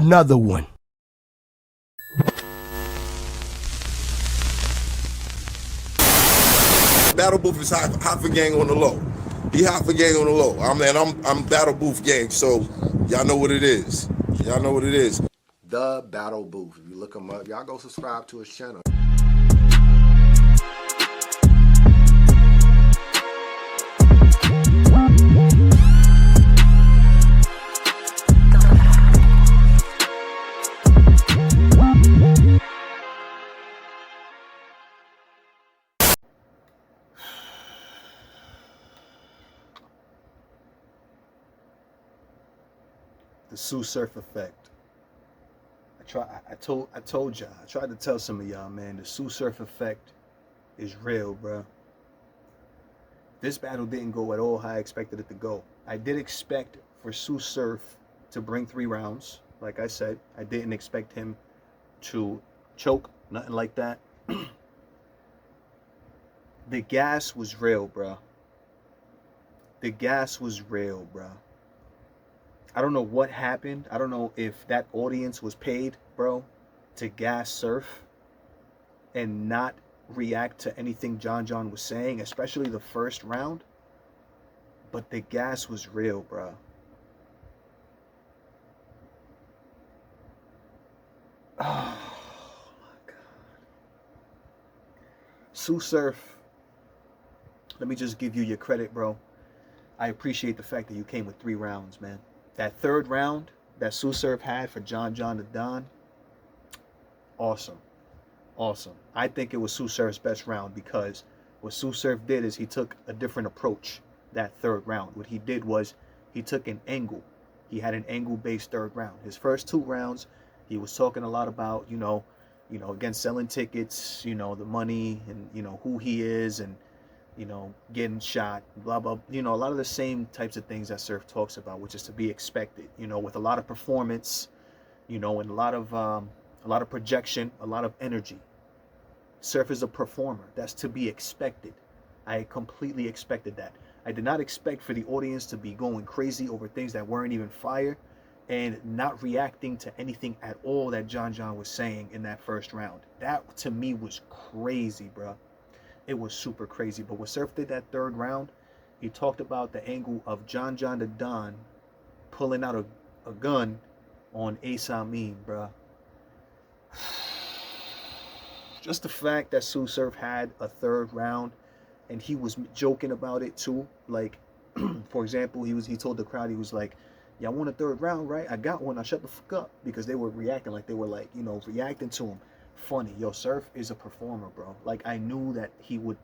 another one. Battle Booth is Hoffa Gang on the low. He Hoffa Gang on the low. I'm Battle Booth Gang, so y'all know what it is. Y'all know what it is. The Battle Booth. If you look him up, y'all go subscribe to his channel. The Sue Surf effect. I told y'all. I tried to tell some of y'all, man. The Sue Surf effect is real, bro. This battle didn't go at all how I expected it to go. I did expect for Sue Surf to bring 3 rounds. Like I said, I didn't expect him to choke, nothing like that. The gas was real, bro. The gas was real, bro. I don't know what happened. I don't know if that audience was paid, bro, to gas Surf and not react to anything John John was saying, especially the first round. But the gas was real, bro. Oh my God. Sue Surf, let me just give you your credit, bro. I appreciate the fact that you came with 3 rounds, man. That third round that Sue Surf had for John John the Don, awesome. Awesome. I think it was Sue Surf's best round because what Sue Surf did is he took a different approach that third round. What he did was he took an angle. He had an angle-based third round. His first 2 rounds, he was talking a lot about, again, selling tickets, the money and, who he is and, getting shot, blah, blah, a lot of the same types of things that Surf talks about, which is to be expected, with a lot of performance, and a lot of projection, a lot of energy. Surf is a performer. That's to be expected. I completely expected that. I did not expect for the audience to be going crazy over things that weren't even fire and not reacting to anything at all that John John was saying in that first round. That to me was crazy, bro. It was super crazy. But what Surf did that third round, he talked about the angle of John John the Don pulling out a gun on Ace Amin, bro. Just the fact that Sue Surf had a third round and he was joking about it too. Like, for example, he told the crowd, he was like, yeah, I won a third round, right? I got one. I shut the fuck up, because they were reacting like they were like, reacting to him. Funny. Yo, Surf is a performer, bro. Like, I knew that he would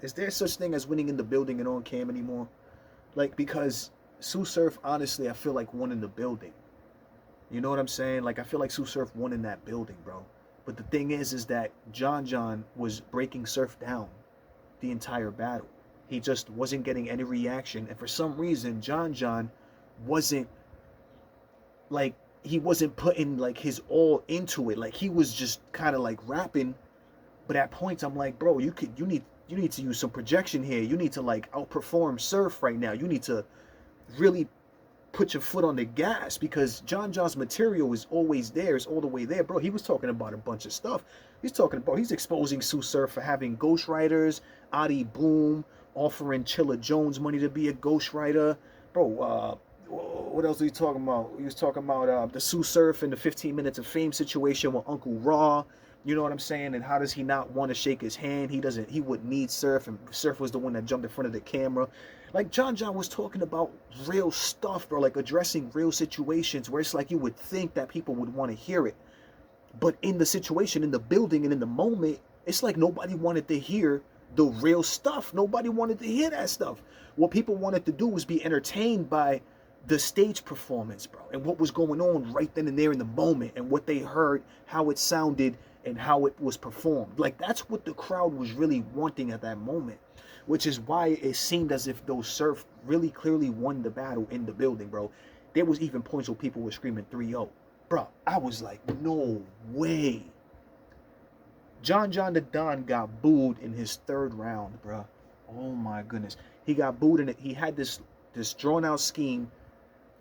is there such thing as winning in the building and on cam anymore? Like, because Sue Surf, honestly, I feel like won in the building. You know what I'm saying? Like, I feel like Sue Surf won in that building, bro. But the thing is that John John was breaking Surf down the entire battle. He just wasn't getting any reaction. And for some reason, John John wasn't, like, he wasn't putting, like, his all into it. Like, he was just kind of, like, rapping. But at points, I'm like, bro, you need to use some projection here. You need to, like, outperform Surf right now. You need to really put your foot on the gas, because John John's material is always there. It's all the way there, bro. He was talking about a bunch of stuff. He's exposing Sue Surf for having ghostwriters, Adi Boom, offering Chilla Jones money to be a ghostwriter. Bro, what else was he talking about? He was talking about the Sue Surf and the 15 Minutes of Fame situation with Uncle Raw. You know what I'm saying? And how does he not want to shake his hand? He would need Surf, and Surf was the one that jumped in front of the camera. Like, John John was talking about real stuff, bro, like addressing real situations where it's like you would think that people would want to hear it. But in the situation, in the building, and in the moment, it's like nobody wanted to hear the real stuff. Nobody wanted to hear that stuff. What people wanted to do was be entertained by the stage performance, bro, and what was going on right then and there in the moment, and what they heard, how it sounded, and how it was performed. Like, that's what the crowd was really wanting at that moment, which is why it seemed as if those Surf really clearly won the battle in the building, bro. There was even points where people were screaming 3-0. Bro, I was like, no way. John John the Don got booed in his third round, bro. Oh my goodness. He got booed in it. He had this drawn out scheme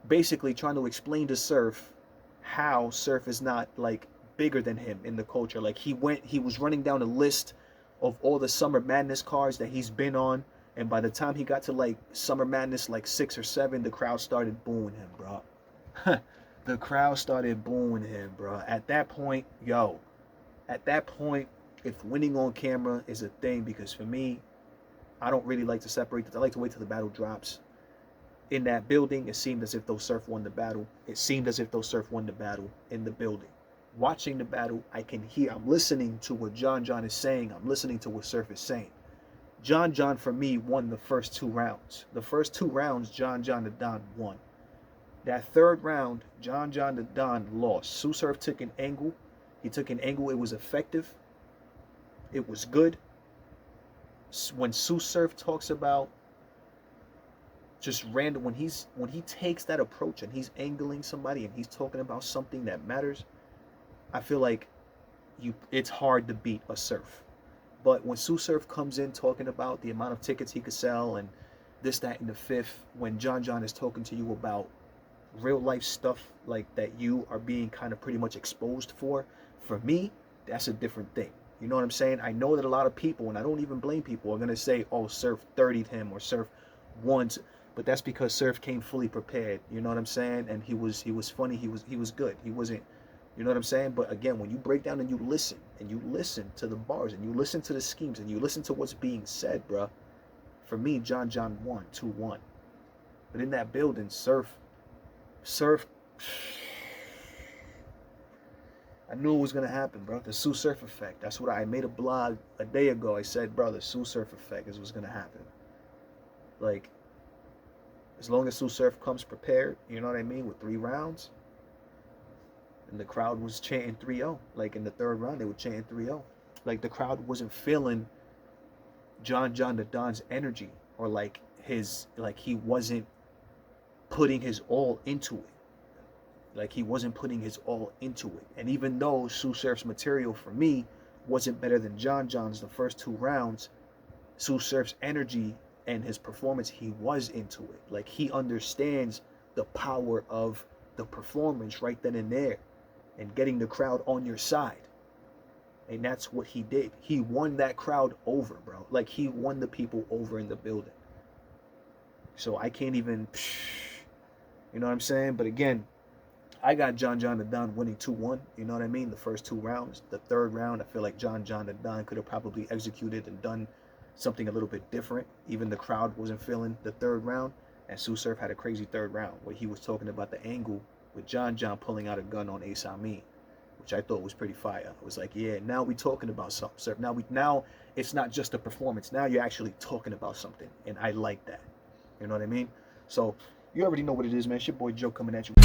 basically trying to explain to Surf how Surf is not like bigger than him in the culture. Like he was running down a list of all the Summer Madness cards that he's been on, and by the time he got to like Summer Madness like 6 or 7, the crowd started booing him, bro. The crowd started booing him, bro. At that point, if winning on camera is a thing, because for me, I don't really like to separate it. I like to wait till the battle drops. In that building, it seemed as if though Surf won the battle. It seemed as if though Surf won the battle in the building. Watching the battle, I can hear, I'm listening to what John John is saying. I'm listening to what Surf is saying. John John, for me, won the first 2 rounds. The first 2 rounds, John John the Don won. That third round, John John the Don lost. Tsu Surf took an angle. He took an angle. It was effective. It was good. When Tsu Surf talks about just random, when he takes that approach and he's angling somebody and he's talking about something that matters, I feel like it's hard to beat a Surf. But when Tsu Surf comes in talking about the amount of tickets he could sell and this, that, and the fifth, when John John is talking to you about real life stuff like that you are being kind of pretty much exposed for me, that's a different thing. You know what I'm saying? I know that a lot of people, and I don't even blame people, are gonna say, "Oh, Surf 30'd him," or "Surf won," but that's because Surf came fully prepared. You know what I'm saying? And he was funny. He was good. He wasn't. You know what I'm saying? But again, when you break down and you listen to the bars and you listen to the schemes and you listen to what's being said, bruh, for me, John John won 2-1. But in that building, Surf. I knew it was gonna happen, bro. The Tsu Surf effect. That's what I made a blog a day ago. I said, bro, the Tsu Surf effect is what's gonna happen. Like, as long as Tsu Surf comes prepared, you know what I mean, with 3 rounds, and the crowd was chanting 3-0. Like in the 3rd round, they were chanting 3-0. Like the crowd wasn't feeling John John the Don's energy, or like he wasn't putting his all into it. Like he wasn't putting his all into it. And even though Tsu Surf's material for me wasn't better than John John's the first 2 rounds, Tsu Surf's energy and his performance, he was into it. Like he understands the power of the performance right then and there and getting the crowd on your side. And that's what he did. He won that crowd over, bro. Like he won the people over in the building. So I can't even, you know what I'm saying? But again, I got John John the Don winning 2-1, you know what I mean? The first 2 rounds. The 3rd round, I feel like John John the Don could have probably executed and done something a little bit different. Even the crowd wasn't feeling the 3rd round. And Tsu Surf had a crazy 3rd round where he was talking about the angle with John John pulling out a gun on Ace Amin, which I thought was pretty fire. I was like, yeah, now we talking about something, Surf. Now it's not just a performance. Now you're actually talking about something. And I like that. You know what I mean? So you already know what it is, man. It's your boy Joe coming at you.